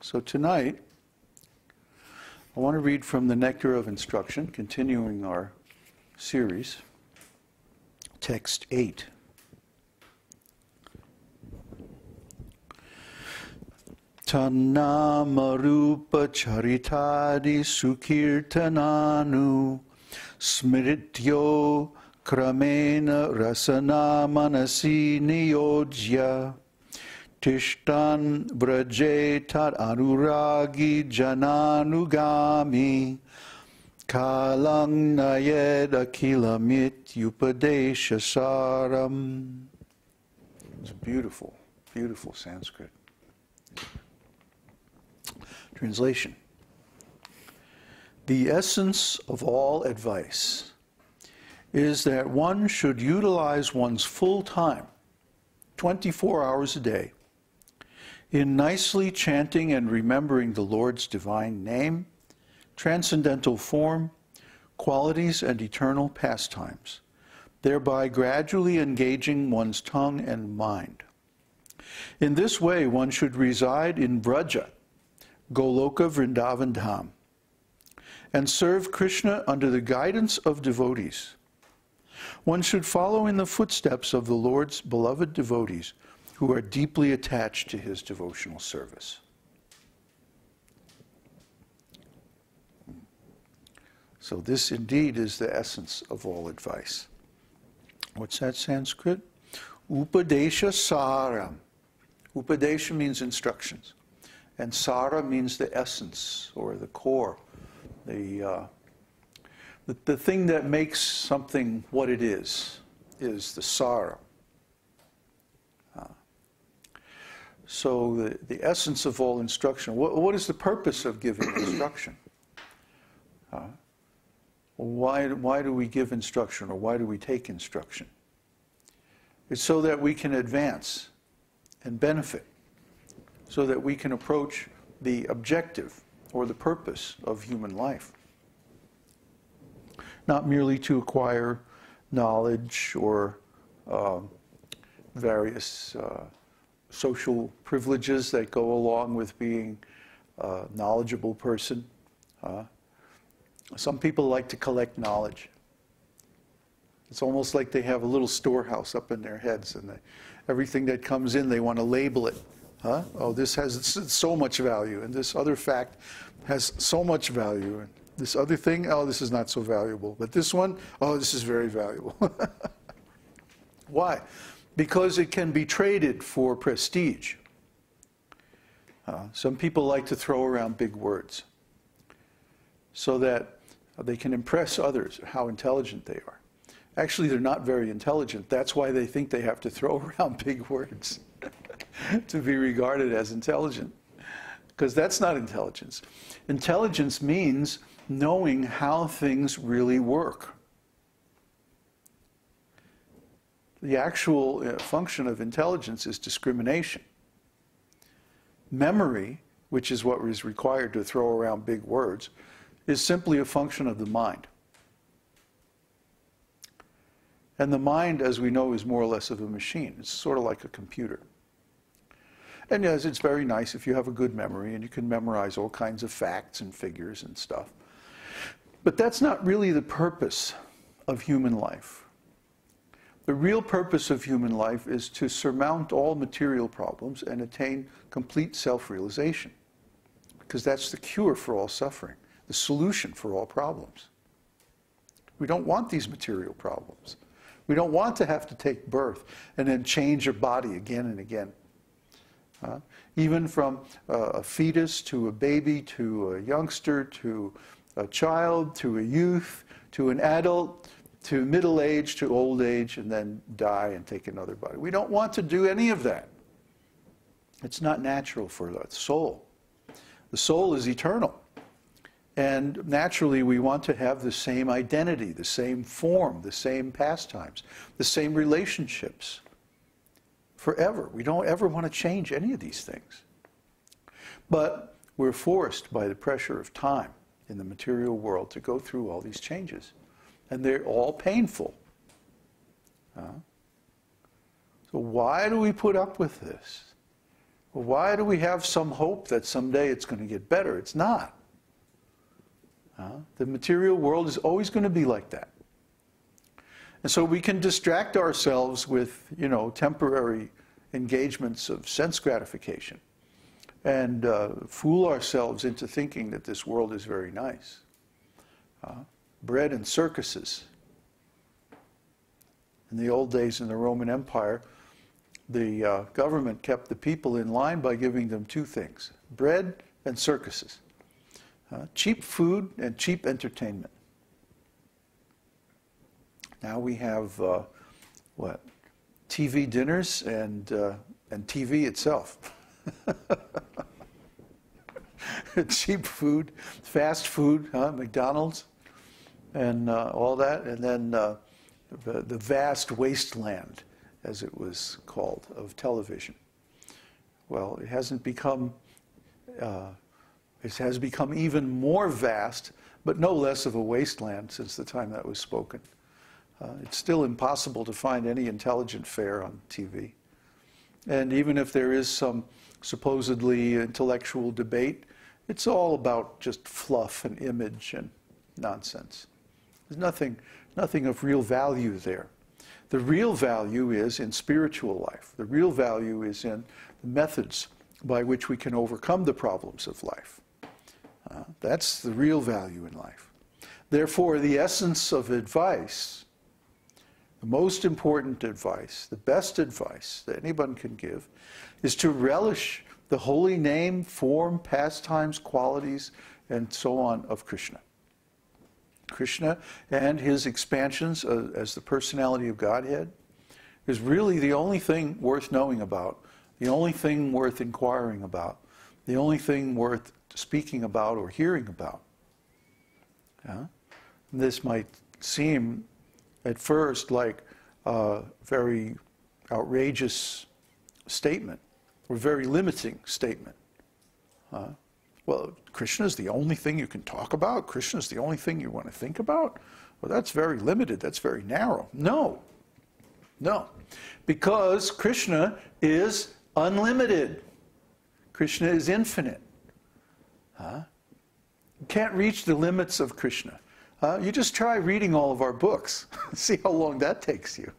So tonight, I want to read from the Nectar of Instruction, continuing our series, text 8. Tan-nāma-rūpa-caritādi-sukīrtanānu smṛtyoḥ krameṇa rasanā-manasī niyojya tiṣṭhan vraje tad-anurāgi janānugāmī kālaṁ akhilam upadeśa-sāram. It's beautiful, beautiful Sanskrit. Translation. The essence of all advice is that one should utilize one's full time, 24 hours a day, in nicely chanting and remembering the Lord's divine name, transcendental form, qualities, and eternal pastimes, thereby gradually engaging one's tongue and mind. In this way, one should reside in Vraja, Goloka Vṛndāvana, and serve Krishna under the guidance of devotees. One should follow in the footsteps of the Lord's beloved devotees who are deeply attached to his devotional service. So this indeed is the essence of all advice. What's that Sanskrit? Upadeśa-sāram. Upadesha means instructions. And sara means the essence or the core, the thing that makes something what it is the sara. So the essence of all instruction. What is the purpose of giving instruction? Why do we give instruction, or why do we take instruction? It's so that we can advance and benefit, so that we can approach the objective or the purpose of human life. Not merely to acquire knowledge or various social privileges that go along with being a knowledgeable person. Some people like to collect knowledge. It's almost like they have a little storehouse up in their heads, and everything that comes in, they want to label it. Oh, this has so much value, and this other fact has so much value, and this other thing, oh, this is not so valuable. But this one, oh, this is very valuable. Why? Because it can be traded for prestige. Some people like to throw around big words so that they can impress others how intelligent they are. Actually, they're not very intelligent. That's why they think they have to throw around big words to be regarded as intelligent. Because that's not intelligence. Intelligence means knowing how things really work. The actual function of intelligence is discrimination. Memory, which is what is required to throw around big words, is simply a function of the mind. And the mind, as we know, is more or less of a machine. It's sort of like a computer. And yes, it's very nice if you have a good memory and you can memorize all kinds of facts and figures and stuff. But that's not really the purpose of human life. The real purpose of human life is to surmount all material problems and attain complete self-realization. Because that's the cure for all suffering, the solution for all problems. We don't want these material problems. We don't want to have to take birth and then change your body again and again. Even from a fetus to a baby to a youngster to a child to a youth to an adult to middle age to old age, and then die and take another body. We don't want to do any of that. It's not natural for the soul. The soul is eternal. And naturally, we want to have the same identity, the same form, the same pastimes, the same relationships forever. We don't ever want to change any of these things. But we're forced by the pressure of time in the material world to go through all these changes. And they're all painful. So why do we put up with this? Well, why do we have some hope that someday it's going to get better? It's not. The material world is always going to be like that. And so we can distract ourselves with, temporary engagements of sense gratification and fool ourselves into thinking that this world is very nice. Bread and circuses. In the old days in the Roman Empire, the government kept the people in line by giving them two things: bread and circuses. Cheap food and cheap entertainment. Now we have, TV dinners and TV itself. Cheap food, fast food, McDonald's, and all that, and then the vast wasteland, as it was called, of television. Well, it hasn't become, it has become even more vast, but no less of a wasteland since the time that was spoken. It's still impossible to find any intelligent fare on TV. And even if there is some supposedly intellectual debate, it's all about just fluff and image and nonsense. There's nothing of real value there. The real value is in spiritual life. The real value is in the methods by which we can overcome the problems of life. That's the real value in life. Therefore, the essence of advice, the most important advice, the best advice that anyone can give, is to relish the holy name, form, pastimes, qualities, and so on of Krishna. Krishna and his expansions as the personality of Godhead is really the only thing worth knowing about, the only thing worth inquiring about, the only thing worth speaking about or hearing about. This might seem at first like a very outrageous statement or very limiting statement. Well, Krishna is the only thing you can talk about? Krishna is the only thing you want to think about? Well, that's very limited. That's very narrow. No. No. Because Krishna is unlimited. Krishna is infinite. You can't reach the limits of Krishna. You just try reading all of our books. See how long that takes you.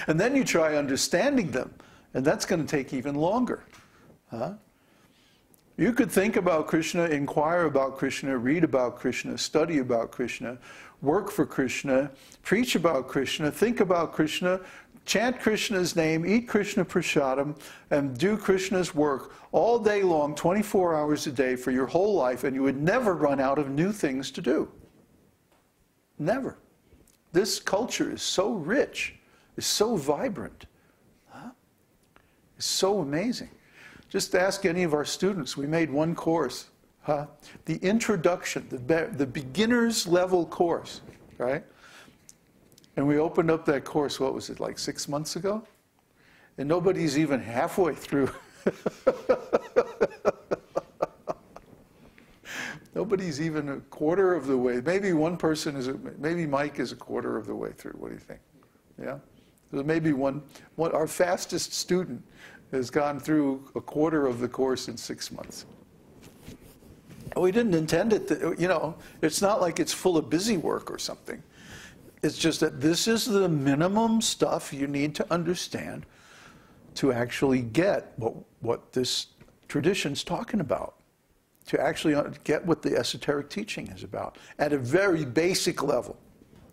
And then you try understanding them. And that's going to take even longer. You could think about Krishna, inquire about Krishna, read about Krishna, study about Krishna, work for Krishna, preach about Krishna, think about Krishna, chant Krishna's name, eat Krishna prasadam, and do Krishna's work all day long, 24 hours a day for your whole life, and you would never run out of new things to do. Never. This culture is so rich, is so vibrant, it's so amazing. Just ask any of our students. We made one course, the introduction, the beginner's level course, right? And we opened up that course, what was it, like 6 months ago? And nobody's even halfway through. Nobody's even a quarter of the way. Maybe one person is, maybe Mike is a quarter of the way through. What do you think? Yeah? So maybe our fastest student has gone through a quarter of the course in 6 months. We didn't intend it to, it's not like it's full of busy work or something. It's just that this is the minimum stuff you need to understand to actually get what this tradition's talking about, to actually get what the esoteric teaching is about at a very basic level,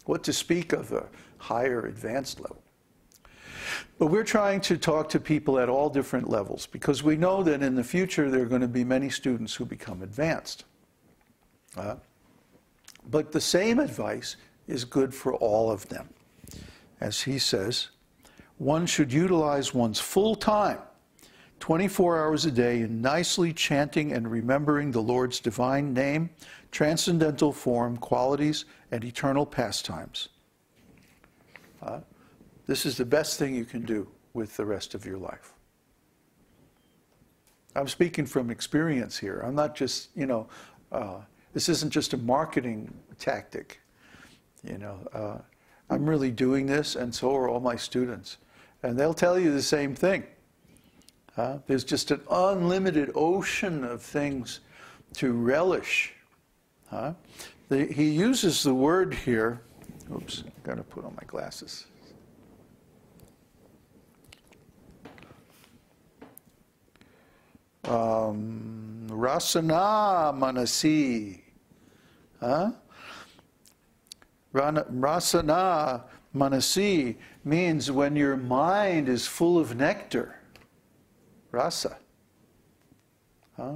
what to speak of a higher advanced level. But we're trying to talk to people at all different levels because we know that in the future there are going to be many students who become advanced. But the same advice is good for all of them. As he says, one should utilize one's full time, 24 hours a day, in nicely chanting and remembering the Lord's divine name, transcendental form, qualities, and eternal pastimes. This is the best thing you can do with the rest of your life. I'm speaking from experience here. I'm not just, this isn't just a marketing tactic. I'm really doing this, and so are all my students. And they'll tell you the same thing. There's just an unlimited ocean of things to relish. He uses the word here. Oops, I've got to put on my glasses. Rasanā-manasī. Rasanā-manasī means when your mind is full of nectar. Rasa.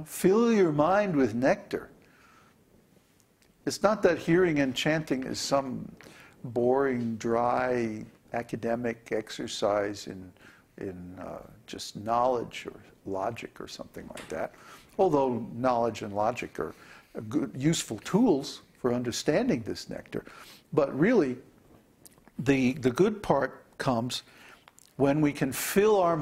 Fill your mind with nectar. It's not that hearing and chanting is some boring, dry, academic exercise in just knowledge or logic or something like that. Although knowledge and logic are good, useful tools for understanding this nectar. But really, the good part comes when we can fill our